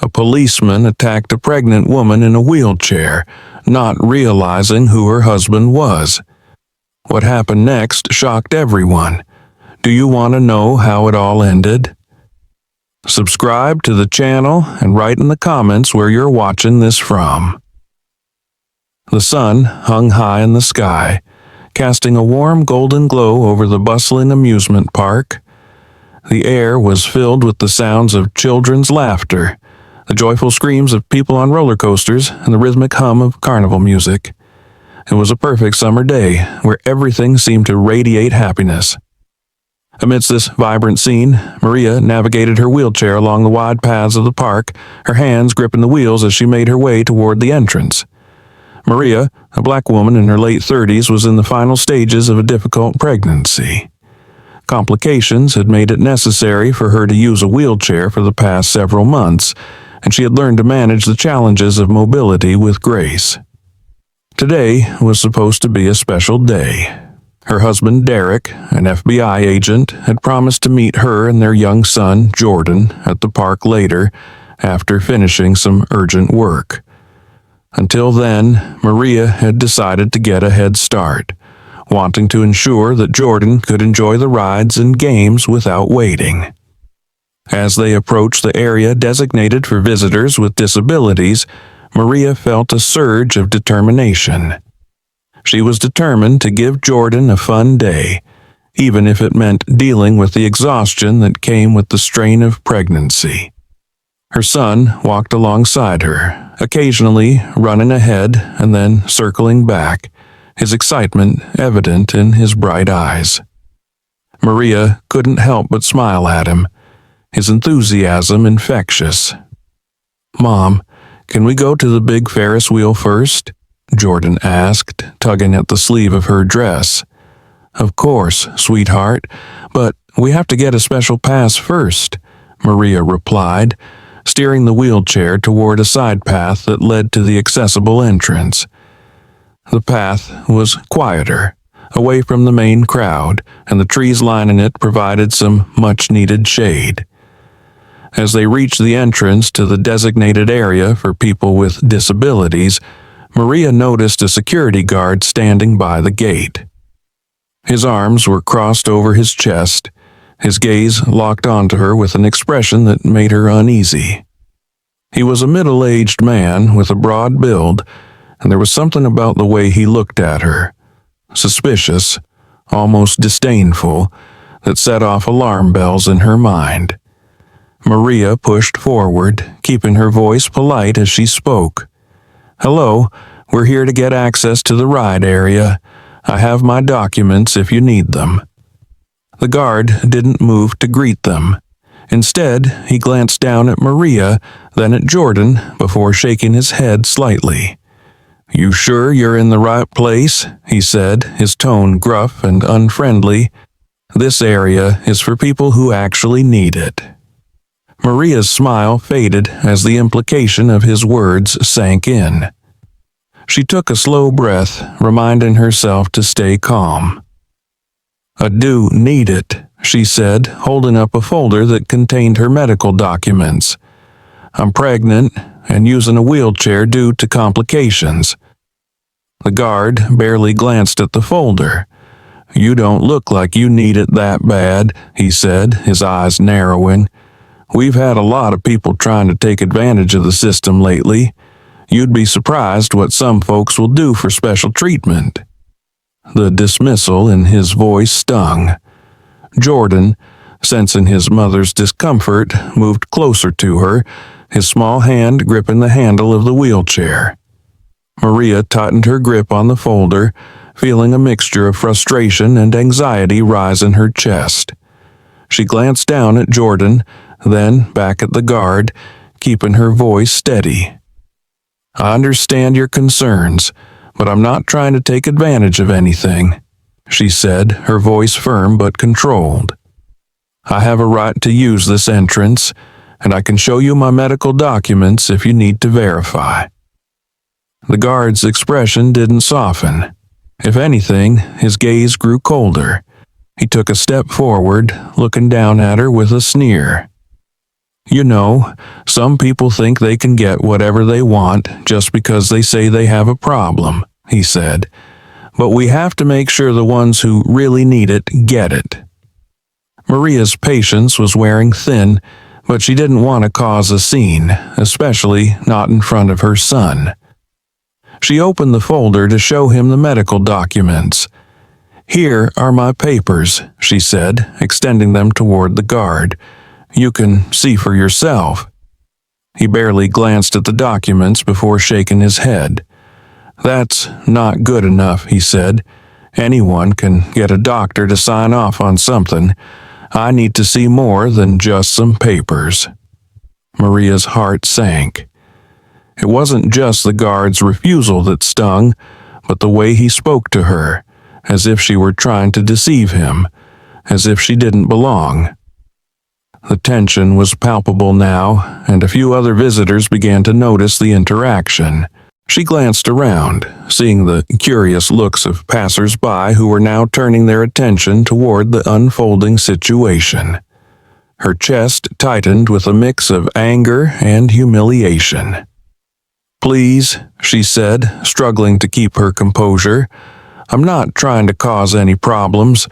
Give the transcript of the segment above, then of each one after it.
A policeman attacked a pregnant woman in a wheelchair, not realizing who her husband was. What happened next shocked everyone. Do you want to know how it all ended? Subscribe to the channel and write in the comments where you're watching this from. The sun hung high in the sky, casting a warm golden glow over the bustling amusement park. The air was filled with the sounds of children's laughter, the joyful screams of people on roller coasters, and the rhythmic hum of carnival music. It was a perfect summer day where everything seemed to radiate happiness. Amidst this vibrant scene, Maria navigated her wheelchair along the wide paths of the park, her hands gripping the wheels as she made her way toward the entrance. Maria, a black woman in her late 30s, was in the final stages of a difficult pregnancy. Complications had made it necessary for her to use a wheelchair for the past several months, and she had learned to manage the challenges of mobility with grace. Today was supposed to be a special day. Her husband, Derek, an FBI agent, had promised to meet her and their young son, Jordan, at the park later, after finishing some urgent work. Until then, Maria had decided to get a head start, wanting to ensure that Jordan could enjoy the rides and games without waiting. As they approached the area designated for visitors with disabilities, Maria felt a surge of determination. She was determined to give Jordan a fun day, even if it meant dealing with the exhaustion that came with the strain of pregnancy. Her son walked alongside her, occasionally running ahead and then circling back, his excitement evident in his bright eyes. Maria couldn't help but smile at him, his enthusiasm infectious. "Mom, can we go to the big Ferris wheel first?" Jordan asked, tugging at the sleeve of her dress. "Of course, sweetheart, but we have to get a special pass first," Maria replied, steering the wheelchair toward a side path that led to the accessible entrance. The path was quieter, away from the main crowd, and the trees lining it provided some much-needed shade. As they reached the entrance to the designated area for people with disabilities, Maria noticed a security guard standing by the gate. His arms were crossed over his chest, his gaze locked onto her with an expression that made her uneasy. He was a middle-aged man with a broad build, and there was something about the way he looked at her, suspicious, almost disdainful, that set off alarm bells in her mind. Maria pushed forward, keeping her voice polite as she spoke. "Hello, we're here to get access to the ride area. I have my documents if you need them." The guard didn't move to greet them. Instead, he glanced down at Maria, then at Jordan, before shaking his head slightly. "You sure you're in the right place?" he said, his tone gruff and unfriendly. "This area is for people who actually need it." Maria's smile faded as the implication of his words sank in. She took a slow breath, reminding herself to stay calm. "I do need it," she said, holding up a folder that contained her medical documents. "I'm pregnant and using a wheelchair due to complications." The guard barely glanced at the folder. "You don't look like you need it that bad," he said, his eyes narrowing. "We've had a lot of people trying to take advantage of the system lately. You'd be surprised what some folks will do for special treatment." The dismissal in his voice stung. Jordan, sensing his mother's discomfort, moved closer to her, his small hand gripping the handle of the wheelchair. Maria tightened her grip on the folder, feeling a mixture of frustration and anxiety rise in her chest. She glanced down at Jordan, then back at the guard, keeping her voice steady. "I understand your concerns, but I'm not trying to take advantage of anything," she said, her voice firm but controlled. "I have a right to use this entrance, and I can show you my medical documents if you need to verify." The guard's expression didn't soften. If anything, his gaze grew colder. He took a step forward, looking down at her with a sneer. You know, some people think they can get whatever they want just because they say they have a problem, he said. But we have to make sure the ones who really need it get it. Maria's patience was wearing thin, but she didn't want to cause a scene, especially not in front of her son. She opened the folder to show him the medical documents. "Here are my papers," she said, extending them toward the guard. "You can see for yourself." He barely glanced at the documents before shaking his head. "That's not good enough," he said. "Anyone can get a doctor to sign off on something. I need to see more than just some papers." Maria's heart sank. It wasn't just the guard's refusal that stung, but the way he spoke to her, as if she were trying to deceive him, as if she didn't belong. The tension was palpable now, and a few other visitors began to notice the interaction. She glanced around, seeing the curious looks of passers-by who were now turning their attention toward the unfolding situation. Her chest tightened with a mix of anger and humiliation. "Please," she said, struggling to keep her composure. "I'm not trying to cause any problems.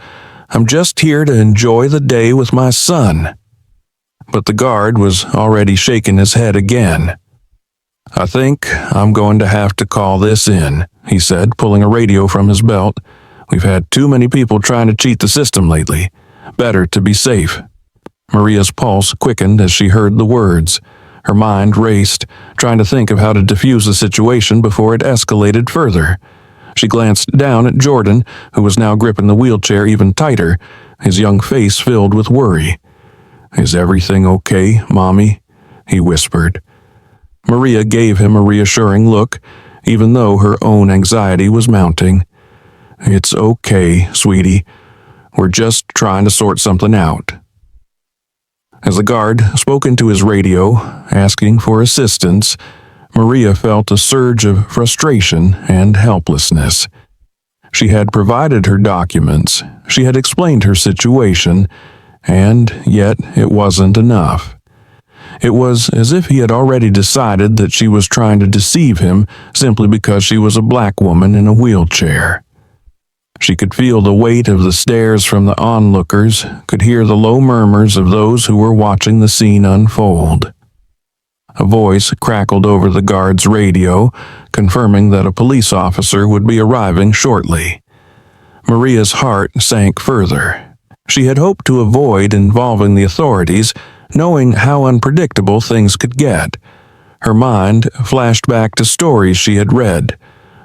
I'm just here to enjoy the day with my son." But the guard was already shaking his head again. "I think I'm going to have to call this in," he said, pulling a radio from his belt. "We've had too many people trying to cheat the system lately. Better to be safe." Maria's pulse quickened as she heard the words. Her mind raced, trying to think of how to defuse the situation before it escalated further. She glanced down at Jordan, who was now gripping the wheelchair even tighter, his young face filled with worry. "Is everything okay, Mommy?" he whispered. Maria gave him a reassuring look, even though her own anxiety was mounting. "It's okay, sweetie. We're just trying to sort something out." As the guard spoke into his radio, asking for assistance, Maria felt a surge of frustration and helplessness. She had provided her documents, she had explained her situation, and yet it wasn't enough. It was as if he had already decided that she was trying to deceive him simply because she was a black woman in a wheelchair. She could feel the weight of the stares from the onlookers, could hear the low murmurs of those who were watching the scene unfold. A voice crackled over the guard's radio, confirming that a police officer would be arriving shortly. Maria's heart sank further. She had hoped to avoid involving the authorities, knowing how unpredictable things could get. Her mind flashed back to stories she had read,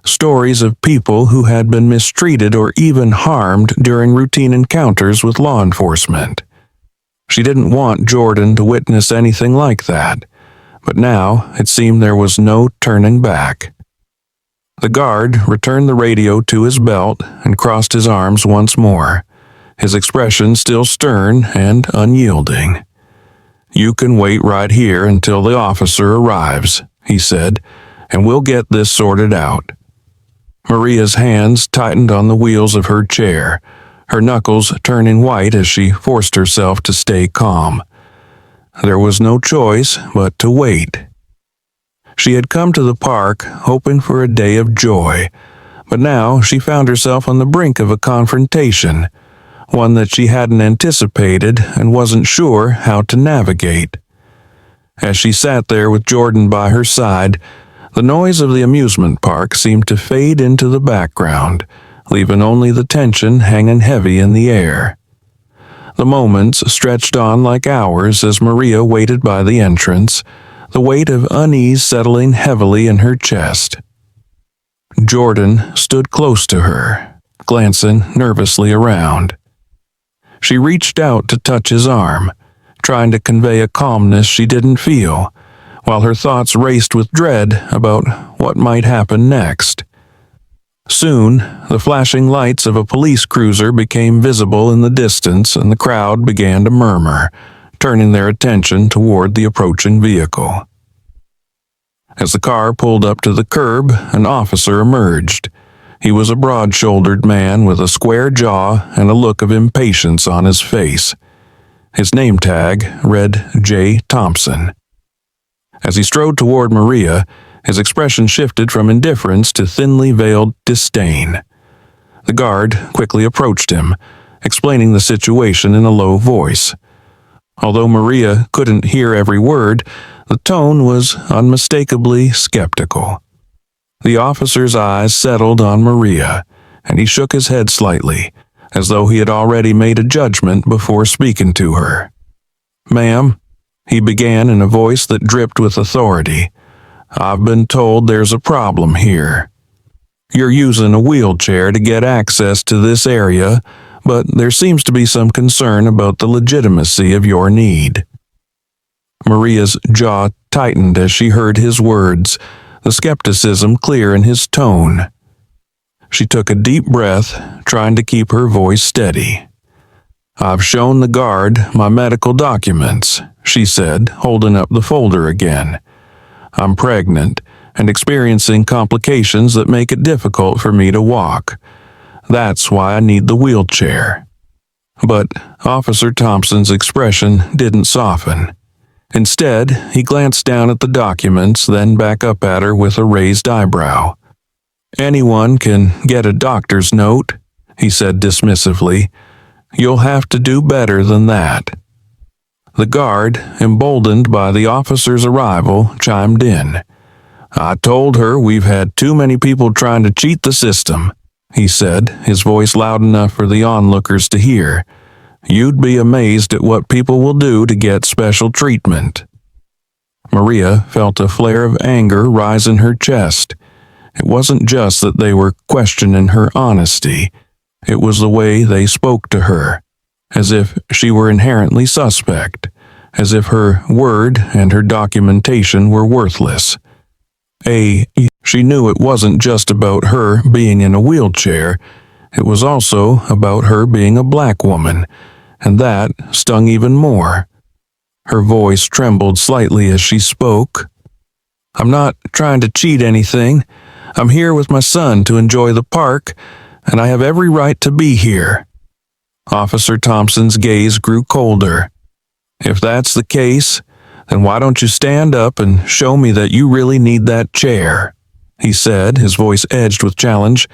stories of people who had been mistreated or even harmed during routine encounters with law enforcement. She didn't want Jordan to witness anything like that, but now it seemed there was no turning back. The guard returned the radio to his belt and crossed his arms once more, his expression still stern and unyielding. "You can wait right here until the officer arrives," he said, "and we'll get this sorted out." Maria's hands tightened on the wheels of her chair, her knuckles turning white as she forced herself to stay calm. There was no choice but to wait. She had come to the park hoping for a day of joy, but now she found herself on the brink of a confrontation, one that she hadn't anticipated and wasn't sure how to navigate. As she sat there with Jordan by her side, the noise of the amusement park seemed to fade into the background, leaving only the tension hanging heavy in the air. The moments stretched on like hours as Maria waited by the entrance, the weight of unease settling heavily in her chest. Jordan stood close to her, glancing nervously around. She reached out to touch his arm, trying to convey a calmness she didn't feel, while her thoughts raced with dread about what might happen next. Soon, the flashing lights of a police cruiser became visible in the distance and the crowd began to murmur, turning their attention toward the approaching vehicle. As the car pulled up to the curb, an officer emerged. He was a broad-shouldered man with a square jaw and a look of impatience on his face. His name tag read J. Thompson. As he strode toward Maria, his expression shifted from indifference to thinly veiled disdain. The guard quickly approached him, explaining the situation in a low voice. Although Maria couldn't hear every word, the tone was unmistakably skeptical. The officer's eyes settled on Maria, and he shook his head slightly, as though he had already made a judgment before speaking to her. "Ma'am," he began in a voice that dripped with authority, "I've been told there's a problem here. You're using a wheelchair to get access to this area, but there seems to be some concern about the legitimacy of your need." Maria's jaw tightened as she heard his words, the skepticism clear in his tone. She took a deep breath, trying to keep her voice steady. "I've shown the guard my medical documents," she said, holding up the folder again. "I'm pregnant and experiencing complications that make it difficult for me to walk. That's why I need the wheelchair." But Officer Thompson's expression didn't soften. Instead, he glanced down at the documents, then back up at her with a raised eyebrow. "Anyone can get a doctor's note," he said dismissively. "You'll have to do better than that." The guard, emboldened by the officer's arrival, chimed in. "I told her we've had too many people trying to cheat the system," he said, his voice loud enough for the onlookers to hear. "You'd be amazed at what people will do to get special treatment." Maria felt a flare of anger rise in her chest. It wasn't just that they were questioning her honesty. It was the way they spoke to her, as if she were inherently suspect, as if her word and her documentation were worthless. She knew it wasn't just about her being in a wheelchair. It was also about her being a black woman, and that stung even more. Her voice trembled slightly as she spoke. "I'm not trying to cheat anything. I'm here with my son to enjoy the park, and I have every right to be here." Officer Thompson's gaze grew colder. "If that's the case, then why don't you stand up and show me that you really need that chair?" he said, his voice edged with challenge.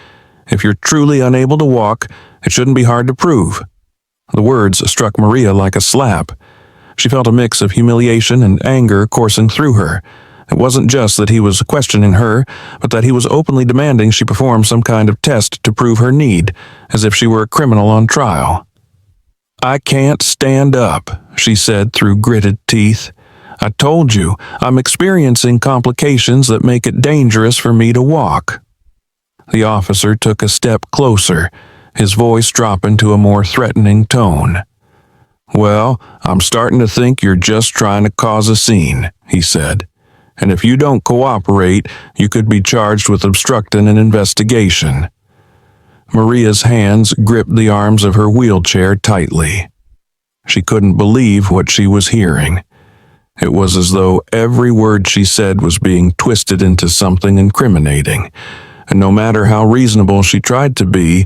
"If you're truly unable to walk, it shouldn't be hard to prove." The words struck Maria like a slap. She felt a mix of humiliation and anger coursing through her. It wasn't just that he was questioning her, but that he was openly demanding she perform some kind of test to prove her need, as if she were a criminal on trial. "I can't stand up," she said through gritted teeth. "I told you, I'm experiencing complications that make it dangerous for me to walk." The officer took a step closer, his voice dropping to a more threatening tone. "Well, I'm starting to think you're just trying to cause a scene," he said. "And if you don't cooperate, you could be charged with obstructing an investigation." Maria's hands gripped the arms of her wheelchair tightly. She couldn't believe what she was hearing. It was as though every word she said was being twisted into something incriminating, and no matter how reasonable she tried to be,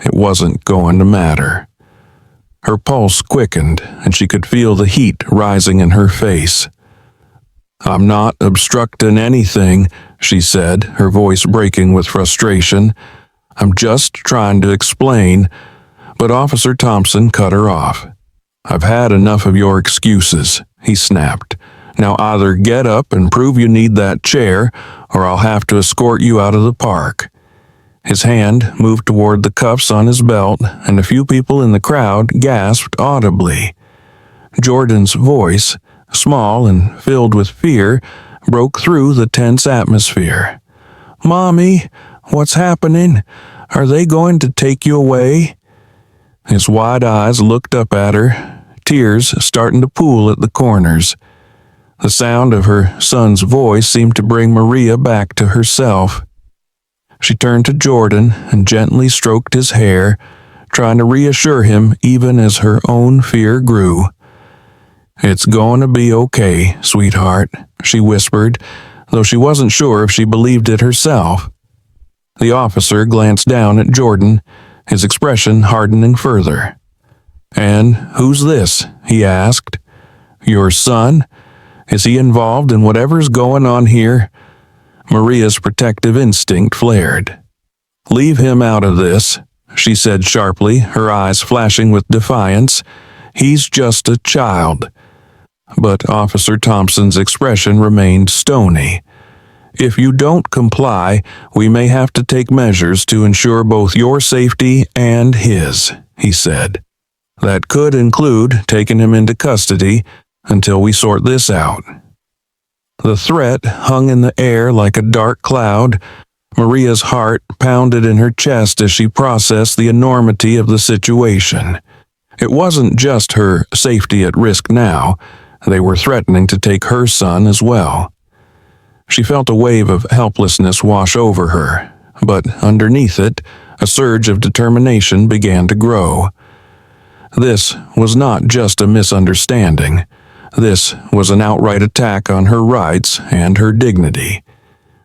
it wasn't going to matter. Her pulse quickened, and she could feel the heat rising in her face. "I'm not obstructing anything," she said, her voice breaking with frustration. "I'm just trying to explain." But Officer Thompson cut her off. "I've had enough of your excuses," he snapped. "Now either get up and prove you need that chair, or I'll have to escort you out of the park." His hand moved toward the cuffs on his belt, and a few people in the crowd gasped audibly. Jordan's voice, small and filled with fear, broke through the tense atmosphere. "Mommy, what's happening? Are they going to take you away?" His wide eyes looked up at her, tears starting to pool at the corners. The sound of her son's voice seemed to bring Maria back to herself. She turned to Jordan and gently stroked his hair, trying to reassure him even as her own fear grew. "It's going to be okay, sweetheart," she whispered, though she wasn't sure if she believed it herself. The officer glanced down at Jordan, his expression hardening further. "And who's this?" he asked. "Your son? Is he involved in whatever's going on here?" Maria's protective instinct flared. "Leave him out of this," she said sharply, her eyes flashing with defiance. "He's just a child." But Officer Thompson's expression remained stony. "If you don't comply, we may have to take measures to ensure both your safety and his," he said. "That could include taking him into custody until we sort this out." The threat hung in the air like a dark cloud. Maria's heart pounded in her chest as she processed the enormity of the situation. It wasn't just her safety at risk now. They were threatening to take her son as well. She felt a wave of helplessness wash over her, but underneath it, a surge of determination began to grow. This was not just a misunderstanding. This was an outright attack on her rights and her dignity.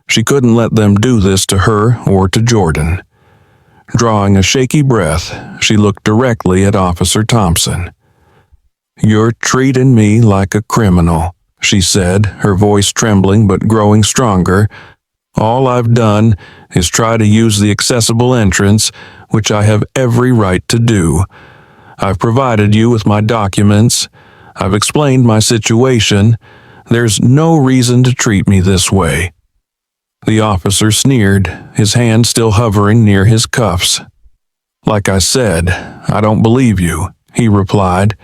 She couldn't let them do this to her or to Jordan. Drawing a shaky breath, she looked directly at Officer Thompson. "You're treating me like a criminal," she said, her voice trembling but growing stronger. "All I've done is try to use the accessible entrance, which I have every right to do. I've provided you with my documents. I've explained my situation. There's no reason to treat me this way." The officer sneered, his hand still hovering near his cuffs. "Like I said, I don't believe you," he replied,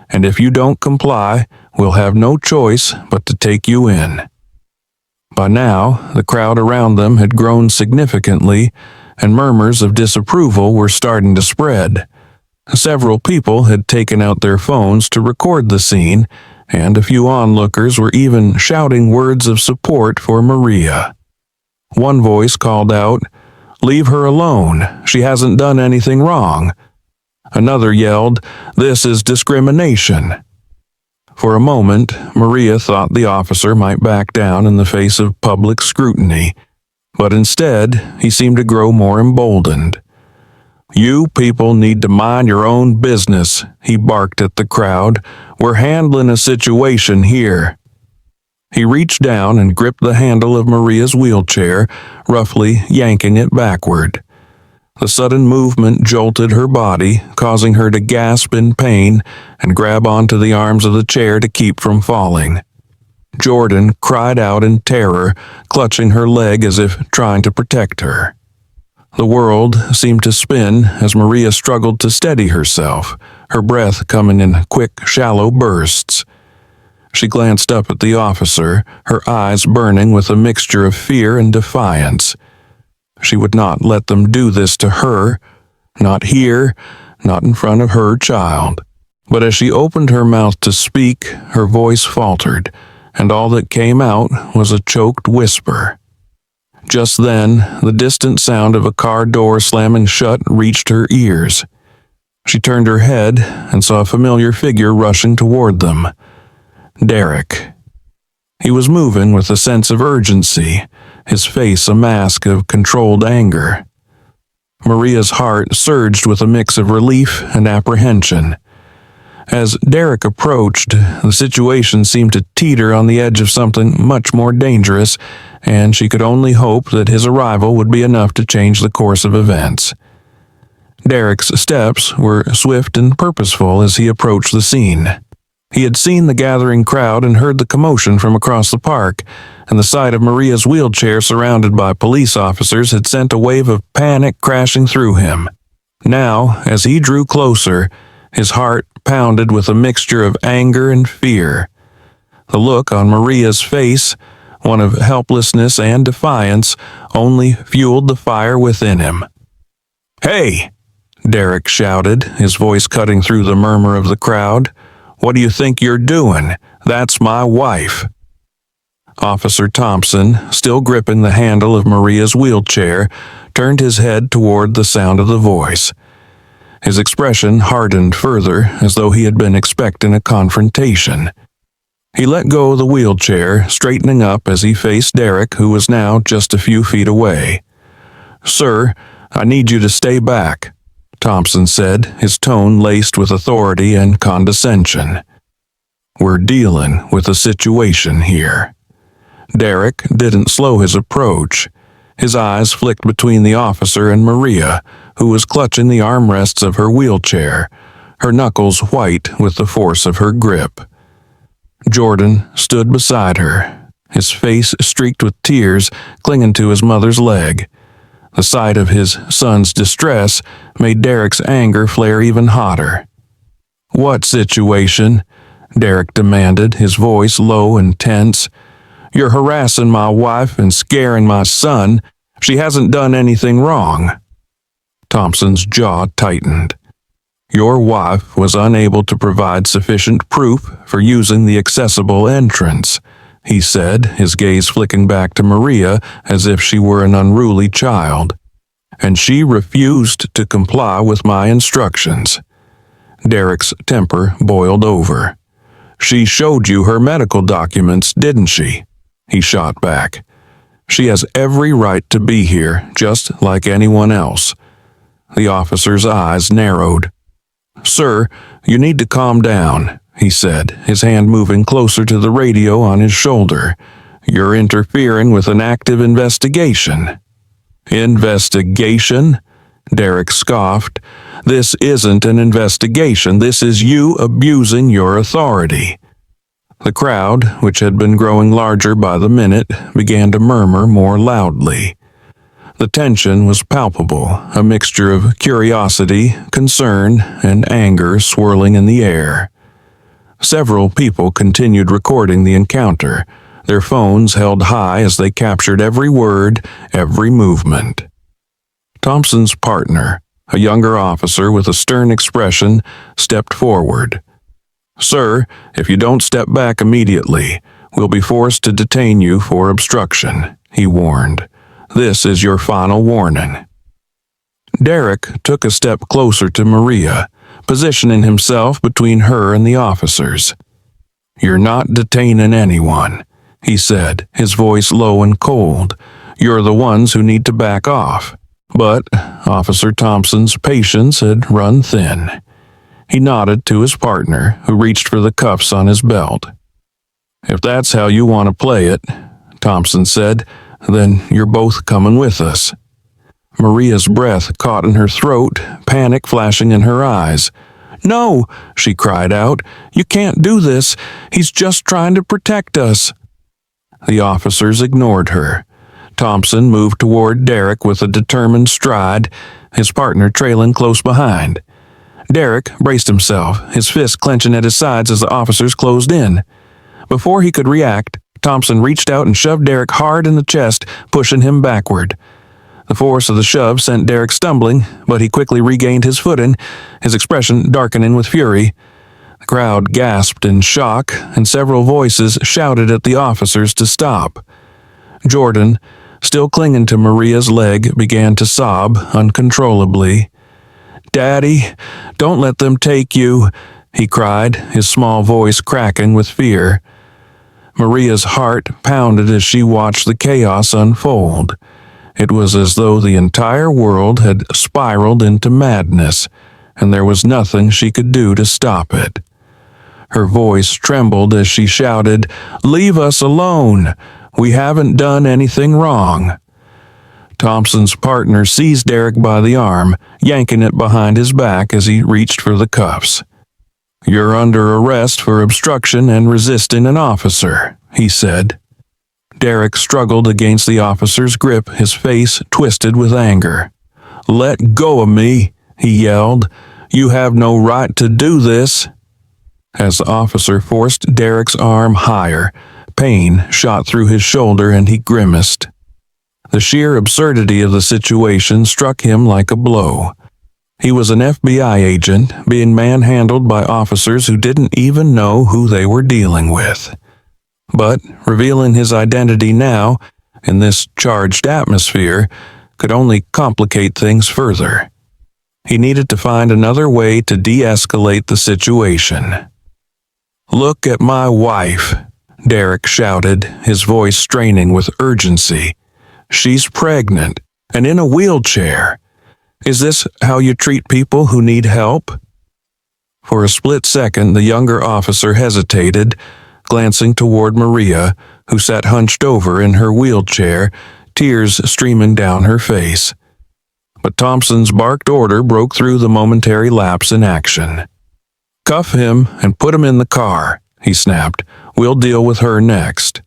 "and if you don't comply, we'll have no choice but to take you in." By now, the crowd around them had grown significantly, and murmurs of disapproval were starting to spread. Several people had taken out their phones to record the scene, and a few onlookers were even shouting words of support for Maria. One voice called out, "Leave her alone. She hasn't done anything wrong." Another yelled, "This is discrimination." For a moment, Maria thought the officer might back down in the face of public scrutiny, but instead, he seemed to grow more emboldened. "You people need to mind your own business," he barked at the crowd. "We're handling a situation here." He reached down and gripped the handle of Maria's wheelchair, roughly yanking it backward. The sudden movement jolted her body, causing her to gasp in pain and grab onto the arms of the chair to keep from falling. Jordan cried out in terror, clutching her leg as if trying to protect her. The world seemed to spin as Maria struggled to steady herself, her breath coming in quick, shallow bursts. She glanced up at the officer, her eyes burning with a mixture of fear and defiance. She would not let them do this to her, not here, not in front of her child. But as she opened her mouth to speak, her voice faltered, and all that came out was a choked whisper. Just then, the distant sound of a car door slamming shut reached her ears. She turned her head and saw a familiar figure rushing toward them. Derek. He was moving with a sense of urgency, his face a mask of controlled anger. Maria's heart surged with a mix of relief and apprehension. As Derek approached, the situation seemed to teeter on the edge of something much more dangerous, and she could only hope that his arrival would be enough to change the course of events. Derek's steps were swift and purposeful as he approached the scene. He had seen the gathering crowd and heard the commotion from across the park, and the sight of Maria's wheelchair surrounded by police officers had sent a wave of panic crashing through him. Now, as he drew closer, his heart pounded with a mixture of anger and fear. The look on Maria's face, one of helplessness and defiance, only fueled the fire within him. "Hey!" Derek shouted, his voice cutting through the murmur of the crowd. "What do you think you're doing? That's my wife." Officer Thompson, still gripping the handle of Maria's wheelchair, turned his head toward the sound of the voice. His expression hardened further, as though he had been expecting a confrontation. He let go of the wheelchair, straightening up as he faced Derek, who was now just a few feet away. "Sir, I need you to stay back." Thompson said, his tone laced with authority and condescension. We're dealing with a situation here. Derek didn't slow his approach. His eyes flicked between the officer and Maria, who was clutching the armrests of her wheelchair, her knuckles white with the force of her grip. Jordan stood beside her, his face streaked with tears, clinging to his mother's leg. The sight of his son's distress made Derek's anger flare even hotter. "What situation?" Derek demanded, his voice low and tense. "You're harassing my wife and scaring my son. She hasn't done anything wrong." Thompson's jaw tightened. "Your wife was unable to provide sufficient proof for using the accessible entrance," he said, his gaze flicking back to Maria as if she were an unruly child. "And she refused to comply with my instructions." Derek's temper boiled over. "She showed you her medical documents, didn't she?" he shot back. "She has every right to be here, just like anyone else." The officer's eyes narrowed. "Sir, you need to calm down," he said, his hand moving closer to the radio on his shoulder. "You're interfering with an active investigation." "Investigation?" Derek scoffed. "This isn't an investigation. This is you abusing your authority." The crowd, which had been growing larger by the minute, began to murmur more loudly. The tension was palpable, a mixture of curiosity, concern, and anger swirling in the air. Several people continued recording the encounter, their phones held high as they captured every word, every movement. Thompson's partner, a younger officer with a stern expression, stepped forward. "Sir, if you don't step back immediately, we'll be forced to detain you for obstruction," he warned. "This is your final warning." Derek took a step closer to Maria, positioning himself between her and the officers. "You're not detaining anyone," he said, his voice low and cold. "You're the ones who need to back off." But Officer Thompson's patience had run thin. He nodded to his partner, who reached for the cuffs on his belt. "If that's how you want to play it," Thompson said, "then you're both coming with us." Maria's breath caught in her throat, panic flashing in her eyes. "No," she cried out. "You can't do this. He's just trying to protect us." The officers ignored her. Thompson moved toward Derek with a determined stride, his partner trailing close behind. Derek braced himself, his fists clenching at his sides as the officers closed in. Before he could react, Thompson reached out and shoved Derek hard in the chest, pushing him backward. The force of the shove sent Derek stumbling, but he quickly regained his footing, his expression darkening with fury. The crowd gasped in shock, and several voices shouted at the officers to stop. Jordan, still clinging to Maria's leg, began to sob uncontrollably. "Daddy, don't let them take you," he cried, his small voice cracking with fear. Maria's heart pounded as she watched the chaos unfold. It was as though the entire world had spiraled into madness, and there was nothing she could do to stop it. Her voice trembled as she shouted, "Leave us alone! We haven't done anything wrong." Thompson's partner seized Derek by the arm, yanking it behind his back as he reached for the cuffs. "You're under arrest for obstruction and resisting an officer," he said. Derek struggled against the officer's grip, his face twisted with anger. "Let go of me," he yelled. "You have no right to do this." As the officer forced Derek's arm higher, pain shot through his shoulder and he grimaced. The sheer absurdity of the situation struck him like a blow. He was an FBI agent being manhandled by officers who didn't even know who they were dealing with. But revealing his identity now, in this charged atmosphere, could only complicate things further. He needed to find another way to de-escalate the situation. "Look at my wife," Derek shouted, his voice straining with urgency. "She's pregnant and in a wheelchair. Is this how you treat people who need help?" For a split second, the younger officer hesitated, glancing toward Maria, who sat hunched over in her wheelchair, tears streaming down her face. But Thompson's barked order broke through the momentary lapse in action. "Cuff him and put him in the car," he snapped. "We'll deal with her next."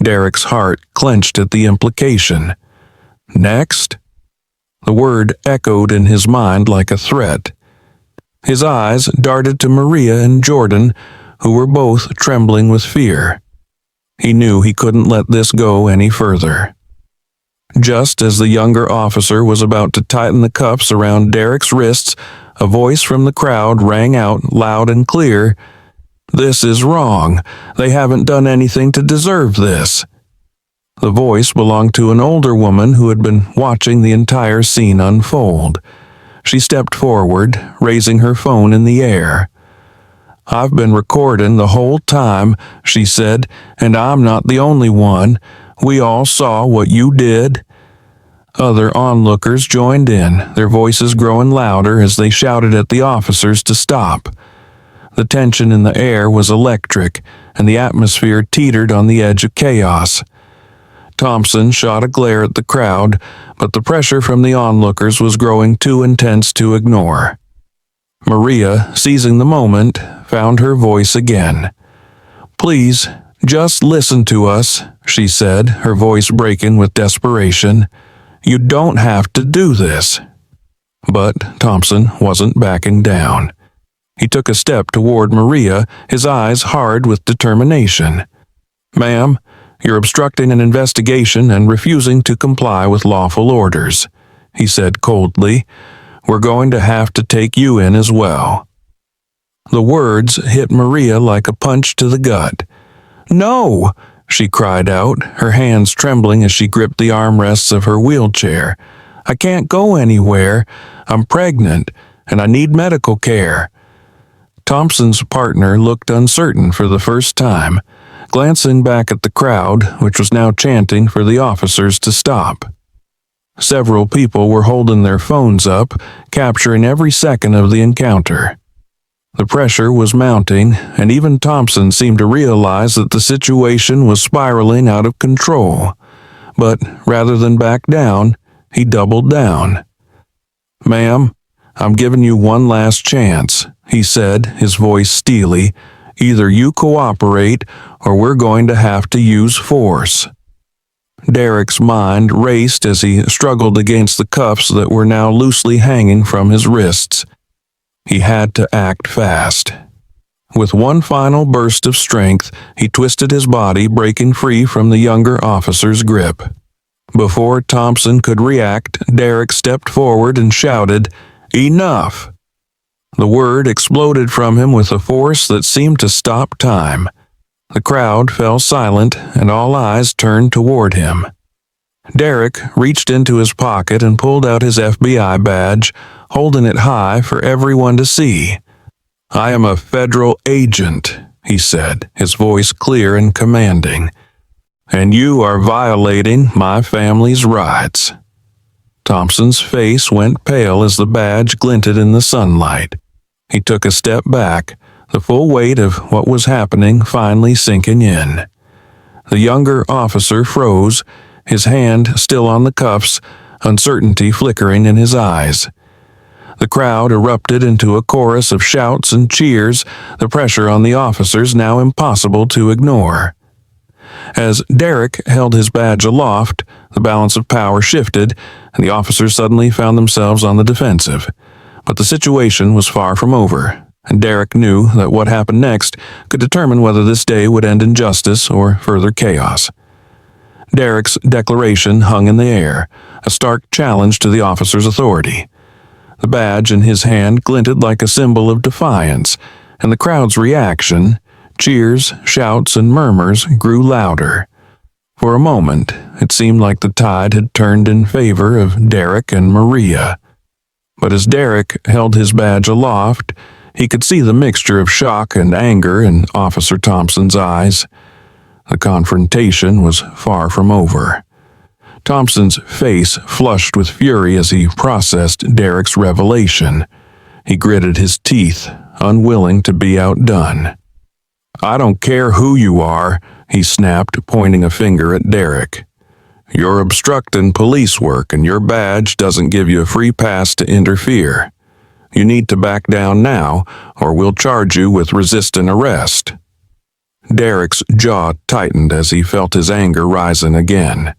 Derek's heart clenched at the implication. Next? The word echoed in his mind like a threat. His eyes darted to Maria and Jordan, who were both trembling with fear. He knew he couldn't let this go any further. Just as the younger officer was about to tighten the cuffs around Derek's wrists, a voice from the crowd rang out loud and clear, "This is wrong. They haven't done anything to deserve this." The voice belonged to an older woman who had been watching the entire scene unfold. She stepped forward, raising her phone in the air. "I've been recording the whole time," she said, "and I'm not the only one. We all saw what you did." Other onlookers joined in, their voices growing louder as they shouted at the officers to stop. The tension in the air was electric, and the atmosphere teetered on the edge of chaos. Thompson shot a glare at the crowd, but the pressure from the onlookers was growing too intense to ignore. Maria, seizing the moment, found her voice again. "Please, just listen to us," she said, her voice breaking with desperation. "You don't have to do this." But Thompson wasn't backing down. He took a step toward Maria, his eyes hard with determination. "Ma'am, you're obstructing an investigation and refusing to comply with lawful orders," he said coldly. "We're going to have to take you in as well." The words hit Maria like a punch to the gut. "No!" she cried out, her hands trembling as she gripped the armrests of her wheelchair. "I can't go anywhere. I'm pregnant, and I need medical care." Thompson's partner looked uncertain for the first time, glancing back at the crowd, which was now chanting for the officers to stop. Several people were holding their phones up, capturing every second of the encounter. The pressure was mounting, and even Thompson seemed to realize that the situation was spiraling out of control. But rather than back down, he doubled down. "Ma'am, I'm giving you one last chance," he said, his voice steely. "Either you cooperate, or we're going to have to use force." Derek's mind raced as he struggled against the cuffs that were now loosely hanging from his wrists. He had to act fast. With one final burst of strength, he twisted his body, breaking free from the younger officer's grip. Before Thompson could react, Derek stepped forward and shouted, "Enough!" The word exploded from him with a force that seemed to stop time. The crowd fell silent, and all eyes turned toward him. Derek reached into his pocket and pulled out his FBI badge, holding it high for everyone to see. "I am a federal agent," he said, his voice clear and commanding. "And you are violating my family's rights." Thompson's face went pale as the badge glinted in the sunlight. He took a step back, the full weight of what was happening finally sinking in. The younger officer froze, his hand still on the cuffs, uncertainty flickering in his eyes. The crowd erupted into a chorus of shouts and cheers, the pressure on the officers now impossible to ignore. As Derek held his badge aloft, the balance of power shifted, and the officers suddenly found themselves on the defensive. But the situation was far from over, and Derek knew that what happened next could determine whether this day would end in justice or further chaos. Derek's declaration hung in the air, a stark challenge to the officer's authority. The badge in his hand glinted like a symbol of defiance, and the crowd's reaction, cheers, shouts, and murmurs, grew louder. For a moment, it seemed like the tide had turned in favor of Derek and Maria. But as Derek held his badge aloft, he could see the mixture of shock and anger in Officer Thompson's eyes. The confrontation was far from over. Thompson's face flushed with fury as he processed Derek's revelation. He gritted his teeth, unwilling to be outdone. "I don't care who you are," he snapped, pointing a finger at Derek. "You're obstructing police work, and your badge doesn't give you a free pass to interfere. You need to back down now, or we'll charge you with resisting arrest." Derek's jaw tightened as he felt his anger rising again.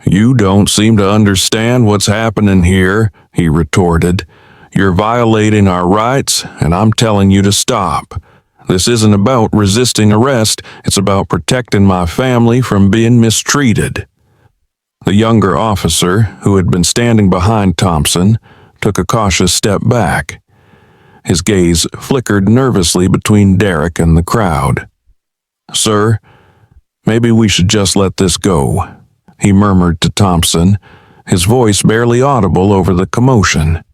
"You don't seem to understand what's happening here," he retorted. "You're violating our rights, and I'm telling you to stop. This isn't about resisting arrest, it's about protecting my family from being mistreated." The younger officer, who had been standing behind Thompson, took a cautious step back. His gaze flickered nervously between Derek and the crowd. "Sir, maybe we should just let this go," he murmured to Thompson, his voice barely audible over the commotion.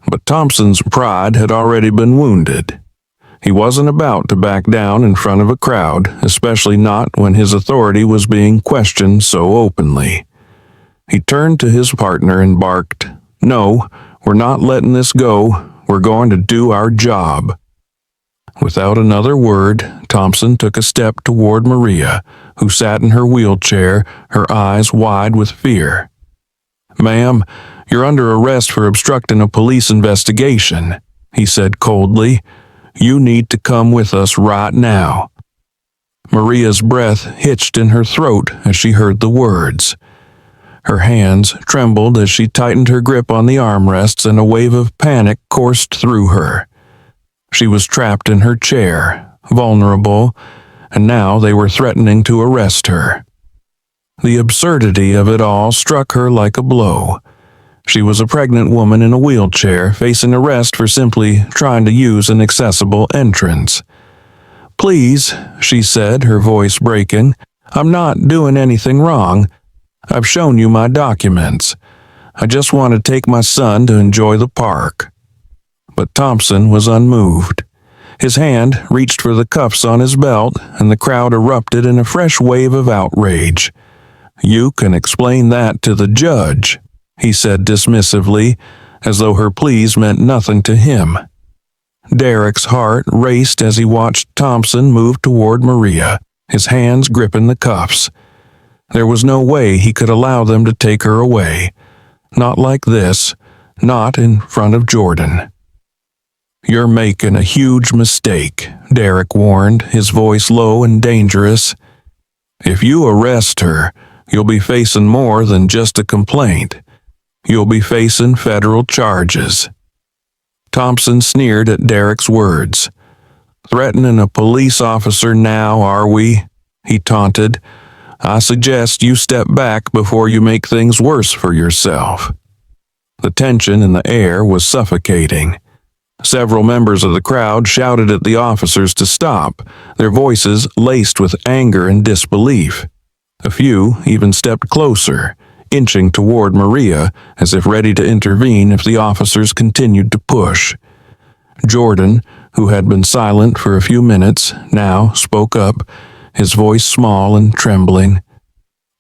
But Thompson's pride had already been wounded. He wasn't about to back down in front of a crowd, especially not when his authority was being questioned so openly. He turned to his partner and barked, "No, we're not letting this go. We're going to do our job." Without another word, Thompson took a step toward Maria, who sat in her wheelchair, her eyes wide with fear. "Ma'am, you're under arrest for obstructing a police investigation," he said coldly. "You need to come with us right now." Maria's breath hitched in her throat as she heard the words. Her hands trembled as she tightened her grip on the armrests, and a wave of panic coursed through her. She was trapped in her chair, vulnerable, and now they were threatening to arrest her. The absurdity of it all struck her like a blow. She was a pregnant woman in a wheelchair, facing arrest for simply trying to use an accessible entrance. "Please," she said, her voice breaking, "I'm not doing anything wrong. I've shown you my documents. I just want to take my son to enjoy the park." But Thompson was unmoved. His hand reached for the cuffs on his belt, and the crowd erupted in a fresh wave of outrage. "You can explain that to the judge," he said dismissively, as though her pleas meant nothing to him. Derek's heart raced as he watched Thompson move toward Maria, his hands gripping the cuffs. There was no way he could allow them to take her away. Not like this, not in front of Jordan. "You're making a huge mistake," Derek warned, his voice low and dangerous. "If you arrest her, you'll be facing more than just a complaint. You'll be facing federal charges." Thompson sneered at Derek's words. "Threatening a police officer now, are we?" he taunted. "I suggest you step back before you make things worse for yourself." The tension in the air was suffocating. Several members of the crowd shouted at the officers to stop, their voices laced with anger and disbelief. A few even stepped closer, inching toward Maria as if ready to intervene if the officers continued to push. Jordan, who had been silent for a few minutes, now spoke up, his voice small and trembling.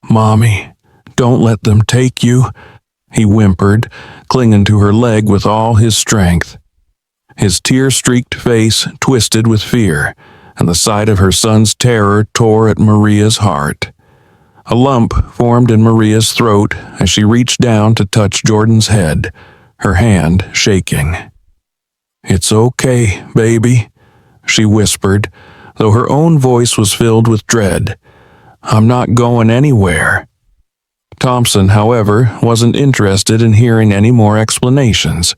"Mommy, don't let them take you," he whimpered, clinging to her leg with all his strength. His tear-streaked face twisted with fear, and the sight of her son's terror tore at Maria's heart. A lump formed in Maria's throat as she reached down to touch Jordan's head, her hand shaking. "It's okay, baby," she whispered, though her own voice was filled with dread. "I'm not going anywhere." Thompson, however, wasn't interested in hearing any more explanations.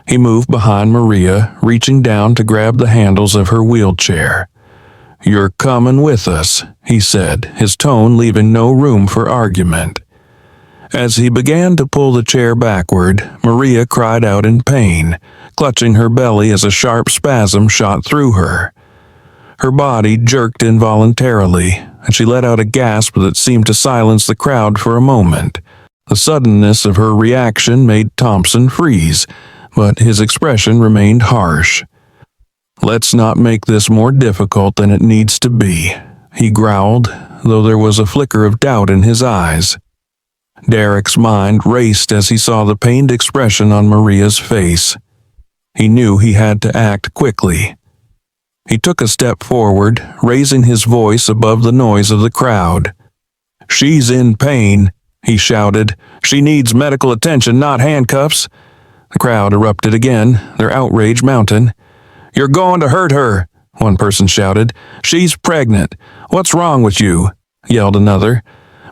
He moved behind Maria, reaching down to grab the handles of her wheelchair. "You're coming with us," he said, his tone leaving no room for argument. As he began to pull the chair backward, Maria cried out in pain, clutching her belly as a sharp spasm shot through her. Her body jerked involuntarily, and she let out a gasp that seemed to silence the crowd for a moment. The suddenness of her reaction made Thompson freeze, but his expression remained harsh. "Let's not make this more difficult than it needs to be," he growled, though there was a flicker of doubt in his eyes. Derek's mind raced as he saw the pained expression on Maria's face. He knew he had to act quickly. He took a step forward, raising his voice above the noise of the crowd. "She's in pain," he shouted. "She needs medical attention, not handcuffs." The crowd erupted again, their outrage mounting. "You're going to hurt her," one person shouted. "She's pregnant. What's wrong with you?" yelled another.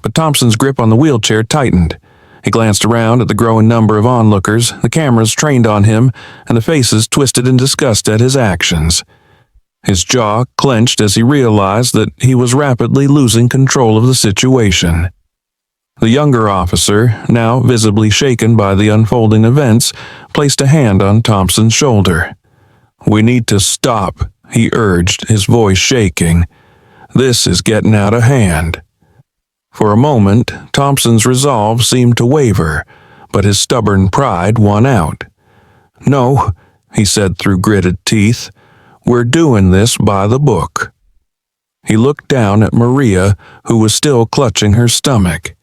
But Thompson's grip on the wheelchair tightened. He glanced around at the growing number of onlookers, the cameras trained on him, and the faces twisted in disgust at his actions. His jaw clenched as he realized that he was rapidly losing control of the situation. The younger officer, now visibly shaken by the unfolding events, placed a hand on Thompson's shoulder. "We need to stop," he urged, his voice shaking. "This is getting out of hand." For a moment, Thompson's resolve seemed to waver, but his stubborn pride won out. "No," he said through gritted teeth, "we're doing this by the book." He looked down at Maria, who was still clutching her stomach.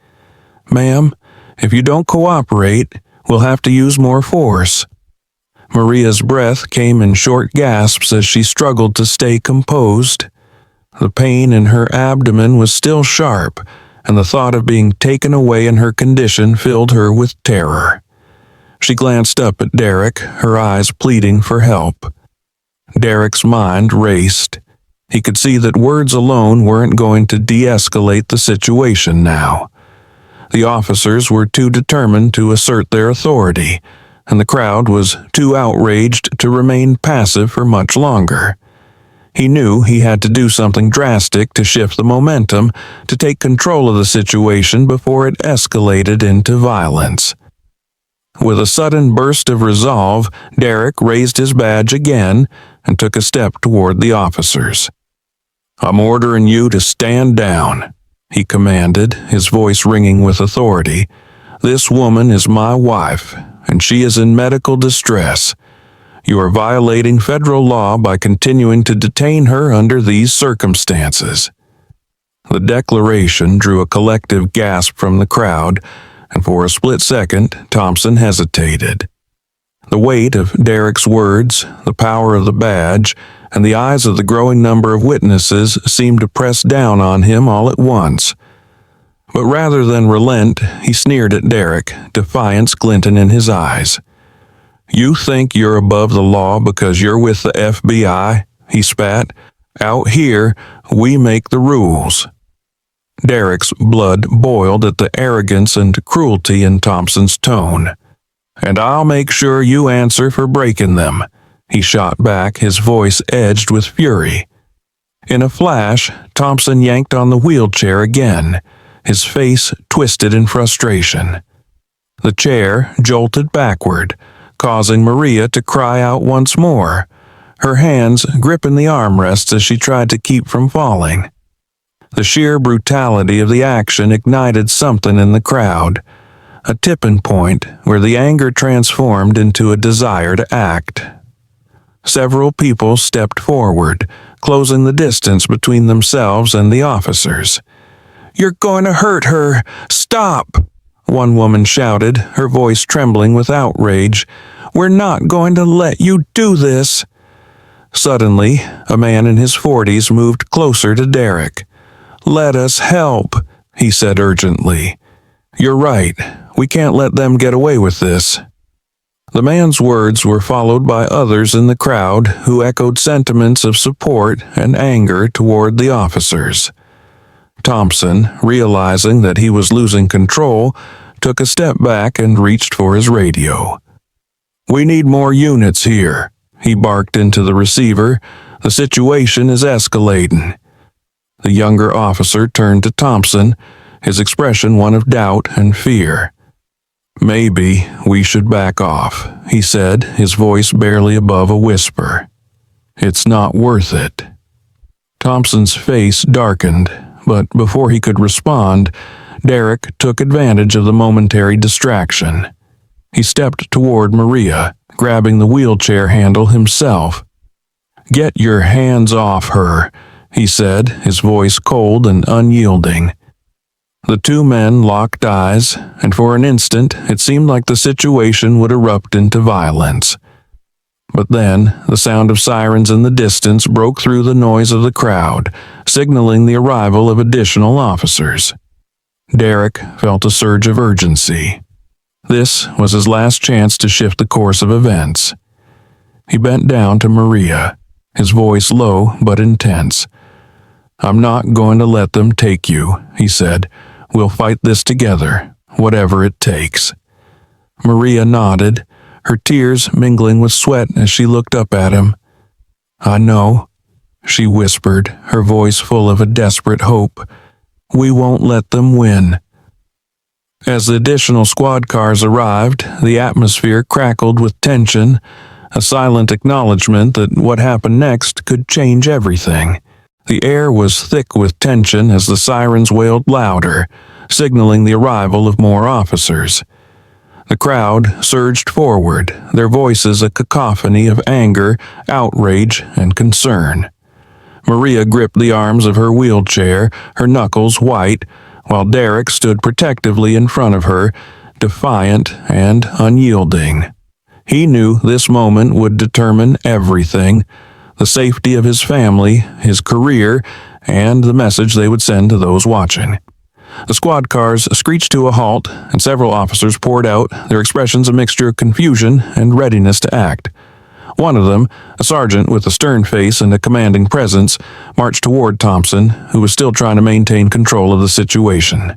"Ma'am, if you don't cooperate, we'll have to use more force." Maria's breath came in short gasps as she struggled to stay composed. The pain in her abdomen was still sharp, and the thought of being taken away in her condition filled her with terror. She glanced up at Derek, her eyes pleading for help. Derek's mind raced. He could see that words alone weren't going to de-escalate the situation now. The officers were too determined to assert their authority, and the crowd was too outraged to remain passive for much longer. He knew he had to do something drastic to shift the momentum, to take control of the situation before it escalated into violence. With a sudden burst of resolve, Derek raised his badge again and took a step toward the officers. "I'm ordering you to stand down," he commanded, his voice ringing with authority. "This woman is my wife, and she is in medical distress. You are violating federal law by continuing to detain her under these circumstances." The declaration drew a collective gasp from the crowd, and for a split second, Thompson hesitated. The weight of Derek's words, the power of the badge, and the eyes of the growing number of witnesses seemed to press down on him all at once. But rather than relent, he sneered at Derek, defiance glinting in his eyes. "You think you're above the law because you're with the FBI?" he spat. "Out here, we make the rules." Derek's blood boiled at the arrogance and cruelty in Thompson's tone. "And I'll make sure you answer for breaking them," he shot back, his voice edged with fury. In a flash, Thompson yanked on the wheelchair again, his face twisted in frustration. The chair jolted backward, causing Maria to cry out once more, her hands gripping the armrests as she tried to keep from falling. The sheer brutality of the action ignited something in the crowd, a tipping point where the anger transformed into a desire to act. Several people stepped forward, closing the distance between themselves and the officers. "You're going to hurt her! Stop!" one woman shouted, her voice trembling with outrage. "We're not going to let you do this!" Suddenly, a man in his 40s moved closer to Derek. "Let us help," he said urgently. "You're right. We can't let them get away with this." The man's words were followed by others in the crowd who echoed sentiments of support and anger toward the officers. Thompson, realizing that he was losing control, took a step back and reached for his radio. "We need more units here," he barked into the receiver. "The situation is escalating." The younger officer turned to Thompson, his expression one of doubt and fear. "Maybe we should back off," he said, his voice barely above a whisper. "It's not worth it." Thompson's face darkened, but before he could respond, Derek took advantage of the momentary distraction. He stepped toward Maria, grabbing the wheelchair handle himself. "Get your hands off her," he said, his voice cold and unyielding. The two men locked eyes, and for an instant it seemed like the situation would erupt into violence. But then, the sound of sirens in the distance broke through the noise of the crowd, signaling the arrival of additional officers. Derek felt a surge of urgency. This was his last chance to shift the course of events. He bent down to Maria, his voice low but intense. "I'm not going to let them take you," he said. "We'll fight this together, whatever it takes." Maria nodded, her tears mingling with sweat as she looked up at him. "I know," she whispered, her voice full of a desperate hope. "We won't let them win." As the additional squad cars arrived, the atmosphere crackled with tension, a silent acknowledgement that what happened next could change everything. The air was thick with tension as the sirens wailed louder, signaling the arrival of more officers. The crowd surged forward, their voices a cacophony of anger, outrage, and concern. Maria gripped the arms of her wheelchair, her knuckles white, while Derek stood protectively in front of her, defiant and unyielding. He knew this moment would determine everything: the safety of his family, his career, and the message they would send to those watching. The squad cars screeched to a halt, and several officers poured out, their expressions a mixture of confusion and readiness to act. One of them, a sergeant with a stern face and a commanding presence, marched toward Thompson, who was still trying to maintain control of the situation.